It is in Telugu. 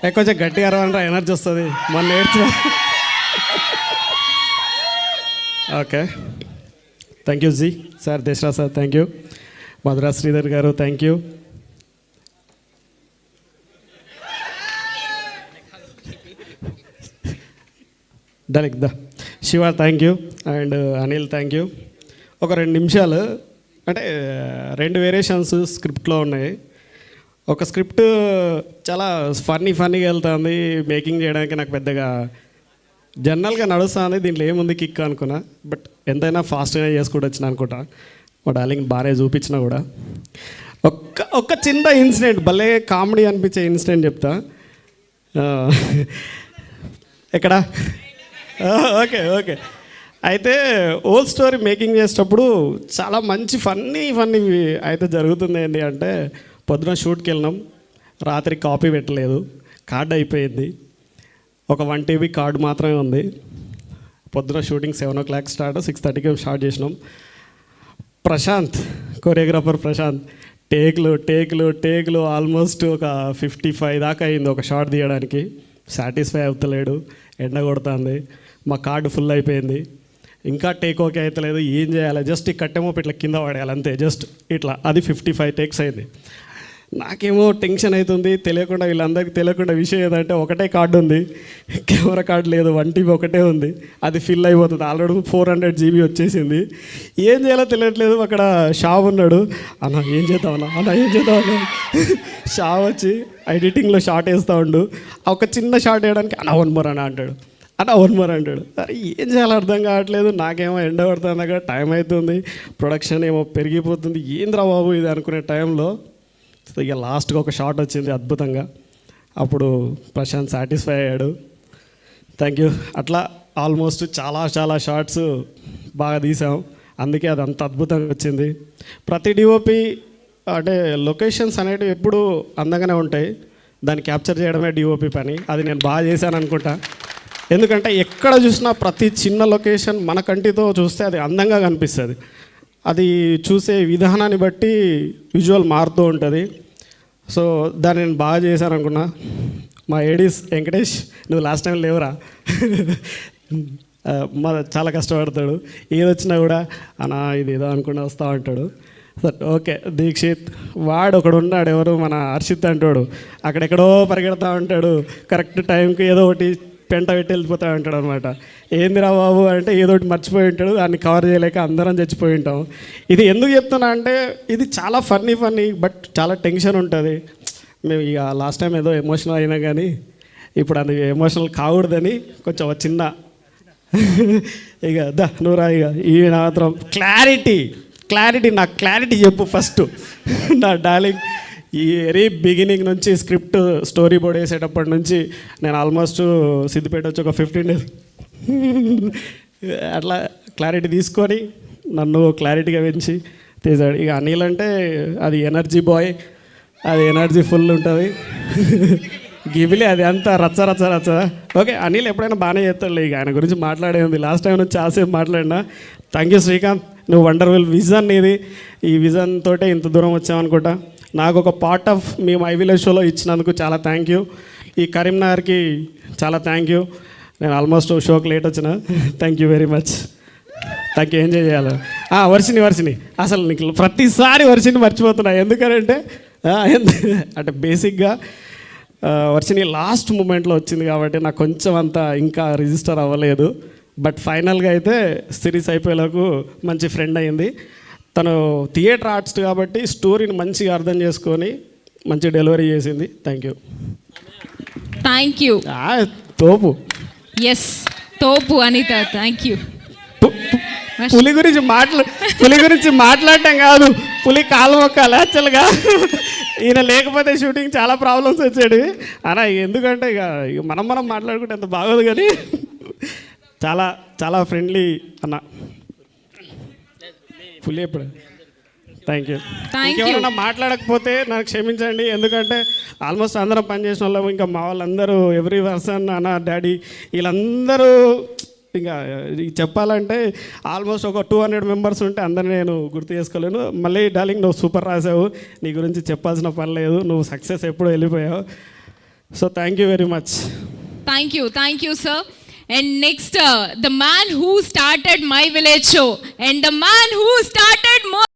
కొంచెం గట్టిగా అరవనరా, ఎనర్జీ వస్తుంది. మొన్న ఏడ్చిన. Okay, thank you ji sir, Desraj sir thank you, Madhura Sridhar గారు థ్యాంక్ యూ, డలిక్ ద Shiva thank you, and Anil thank you. ఒక 2 నిమిషాలు, అంటే 2 వేరియేషన్స్ స్క్రిప్ట్లో ఉన్నాయి. ఒక స్క్రిప్ట్ చాలా ఫన్నీగా వెళ్తుంది, మేకింగ్ చేయడానికి నాకు పెద్దగా జనరల్గా నడుస్తుంది, దీంట్లో ఏముంది కిక్ అనుకున్నా. బట్ ఎంతైనా ఫాస్ట్గా చేసుకుంటూ వచ్చిన అనుకుంటా. మా డార్లింగ్ బాగానే చూపించినా కూడా ఒక్క చిన్న ఇన్సిడెంట్, భలే కామెడీ అనిపించే ఇన్సిడెంట్ చెప్తా. ఎక్కడ? ఓకే. అయితే ఓల్డ్ స్టోరీ మేకింగ్ చేసేటప్పుడు చాలా మంచి ఫన్నీ అయితే జరుగుతుంది. ఏంటి అంటే, పొద్దున షూట్కి వెళ్ళినాం, రాత్రి కాపీ పెట్టలేదు, కార్డు అయిపోయింది, ఒక 1 TB కార్డు మాత్రమే ఉంది. పొద్దున షూటింగ్ 7 o'clock స్టార్ట్, 6:30కి స్టార్ట్ చేసినాం. ప్రశాంత్, కొరియోగ్రాఫర్ ప్రశాంత్, టేకులు ఆల్మోస్ట్ ఒక 55 దాకా అయింది ఒక షాట్ తీయడానికి. సాటిస్ఫై అవుతలేడు, ఎండ కొడుతుంది, మా కార్డు ఫుల్ అయిపోయింది, ఇంకా టేక్ ఓకే అవుతలేదు, ఏం చేయాలి? జస్ట్ ఈ కట్టెమో ఇట్లా కింద పడేయాలి అంతే, జస్ట్ ఇట్లా. అది 55 takes అయింది. నాకేమో టెన్షన్ అవుతుంది, తెలియకుండా వీళ్ళందరికీ తెలియకుండా విషయం ఏదంటే, ఒకటే కార్డు ఉంది, కెమెరా కార్డు లేదు, 1 TB ఒకటే ఉంది, అది ఫిల్ అయిపోతుంది. ఆల్రెడీ 400 GB వచ్చేసింది. ఏం చేయాలో తెలియట్లేదు. అక్కడ షావ్ ఉన్నాడు, అన్న ఏం చేద్దామన్నా షావ్ వచ్చి ఎడిటింగ్లో షార్ట్ వేస్తూ ఉండు, ఒక చిన్న షార్ట్ వేయడానికి అన్న 1 more అంటాడు. అరే ఏం చేయాలో అర్థం కావట్లేదు. నాకేమో ఎండ పడుతుంది, అక్కడ టైం అవుతుంది, ప్రొడక్షన్ ఏమో పెరిగిపోతుంది, ఏంద్రా బాబు ఇది అనుకునే టైంలో ఇక లాస్ట్గా ఒక షాట్ వచ్చింది అద్భుతంగా. అప్పుడు ప్రశాంత్ సాటిస్ఫై అయ్యాడు. Thank you. అట్లా ఆల్మోస్ట్ చాలా షార్ట్స్ బాగా తీసాం, అందుకే అది అంత అద్భుతంగా వచ్చింది. ప్రతి డిఓపి అంటే లొకేషన్స్ అనేటివి ఎప్పుడు అందంగానే ఉంటాయి, దాన్ని క్యాప్చర్ చేయడమే డిఓపి పని. అది నేను బాగా చేశాను అనుకుంటా. ఎందుకంటే ఎక్కడ చూసినా ప్రతి చిన్న లొకేషన్ మన కంటితో చూస్తే అది అందంగా కనిపిస్తుంది. అది చూసే విధానాన్ని బట్టి విజువల్ మారుతూ ఉంటుంది. సో దాన్ని నేను బాగా చేశాను అనుకున్నా. మా ఏడీస్ వెంకటేష్, నువ్వు లాస్ట్ టైం లేవురా, చాలా కష్టపడతాడు, ఏదొచ్చినా కూడా అన్నా ఇది ఏదో అనుకుని వస్తూ ఉంటాడు. Sir okay. దీక్షిత్, వాడు ఒకడు ఉన్నాడు, ఎవరు మన హర్షిత్ అంటాడు, అక్కడెక్కడో పరిగెడతా ఉంటాడు, కరెక్ట్ టైంకి ఏదో ఒకటి పెంట పెట్టి వెళ్ళిపోతా ఉంటాడు అనమాట. ఏందిరా బాబు అంటే ఏదో ఒకటి మర్చిపోయి ఉంటాడు, దాన్ని కవర్ చేయలేక అందరం చచ్చిపోయి ఉంటాం. ఇది ఎందుకు చెప్తున్నా అంటే, ఇది చాలా ఫన్నీ బట్ చాలా టెన్షన్ ఉంటుంది. మేము ఇక లాస్ట్ టైం ఏదో ఎమోషనల్ అయినా కానీ ఇప్పుడు అది ఎమోషనల్ కాకూడదని కొంచెం చిన్న ఇక నువ్వురా ఇక ఈ మాత్రం క్లారిటీ నాకు క్లారిటీ చెప్పు ఫస్ట్ నా డార్లింగ్. ఈ వెరీ బిగినింగ్ నుంచి స్క్రిప్ట్ స్టోరీ బోర్డ్ వేసేటప్పటి నుంచి నేను ఆల్మోస్ట్ సిద్దిపేట వచ్చి ఒక 15 days అట్లా క్లారిటీ తీసుకొని నన్ను క్లారిటీగా పెంచి తీసాడు. ఇక అనిల్ అంటే అది ఎనర్జీ బాయ్, అది ఎనర్జీ ఫుల్ ఉంటుంది. గిబిలి అది అంతా రచ్చ. ఓకే, అనిల్ ఎప్పుడైనా బాగానే చేస్తాడు, ఇక ఆయన గురించి మాట్లాడే ఉంది. లాస్ట్ టైం నుంచి చాలాసేపు మాట్లాడినా. థ్యాంక్ యూ శ్రీకాంత్, నువ్వు వండర్ఫుల్ విజన్ ఇది. ఈ విజన్ తోటే ఇంత దూరం వచ్చామనుకుంటా. నాకు ఒక పార్ట్ ఆఫ్ మేము ఐ విలేజ్ షోలో ఇచ్చినందుకు చాలా థ్యాంక్ యూ. ఈ కరీంనగర్కి చాలా థ్యాంక్ యూ. నేను ఆల్మోస్ట్ షోకి లేట్ వచ్చిన. Thank you very much. Thank you. Enjoy చేయాలి. వర్షిని అసలు నీకు ప్రతిసారి వర్షిని మర్చిపోతున్నా. ఎందుకంటే అంటే బేసిక్గా వర్షిని లాస్ట్ మూమెంట్లో వచ్చింది కాబట్టి నాకు కొంచెం అంత ఇంకా రిజిస్టర్ అవ్వలేదు. బట్ ఫైనల్గా అయితే సిరీస్ అయిపోయేలకు మంచి ఫ్రెండ్ అయింది. తను థియేటర్ ఆర్టిస్ట్ కాబట్టి స్టోరీని మంచిగా అర్థం చేసుకొని మంచి డెలివరీ చేసింది. Thank you. తోపు. ఎస్, తోపు అనిత. Thank you. పులి గురించి మాట్లాడటం కాదు, పులి కాలు మొక్కాలి యాక్చువల్గా. ఈయన లేకపోతే షూటింగ్ చాలా ప్రాబ్లమ్స్ వచ్చాడు అన్న. ఎందుకంటే ఇక మనం మాట్లాడుకుంటే ఎంత బాగోదు, కానీ చాలా ఫ్రెండ్లీ అన్న పులి. ఎప్పుడు థ్యాంక్ యూ. ఇంకెవరన్నా మాట్లాడకపోతే నాకు క్షమించండి, ఎందుకంటే ఆల్మోస్ట్ అందరం పనిచేసిన వాళ్ళము. ఇంకా మా వాళ్ళందరూ ఎవ్రీ పర్సన్ అన్న డాడీ వీళ్ళందరూ ఇంకా చెప్పాలంటే ఆల్మోస్ట్ ఒక 200 members ఉంటే అందరినీ నేను గుర్తు చేసుకోలేను. మళ్ళీ డార్లింగ్, నువ్వు సూపర్ రాసావు, నీ గురించి చెప్పాల్సిన పని లేదు, నువ్వు సక్సెస్ ఎప్పుడు వెళ్ళిపోయావు. So thank you very much. Thank you, sir. And next, the man who started My Village show and the man who started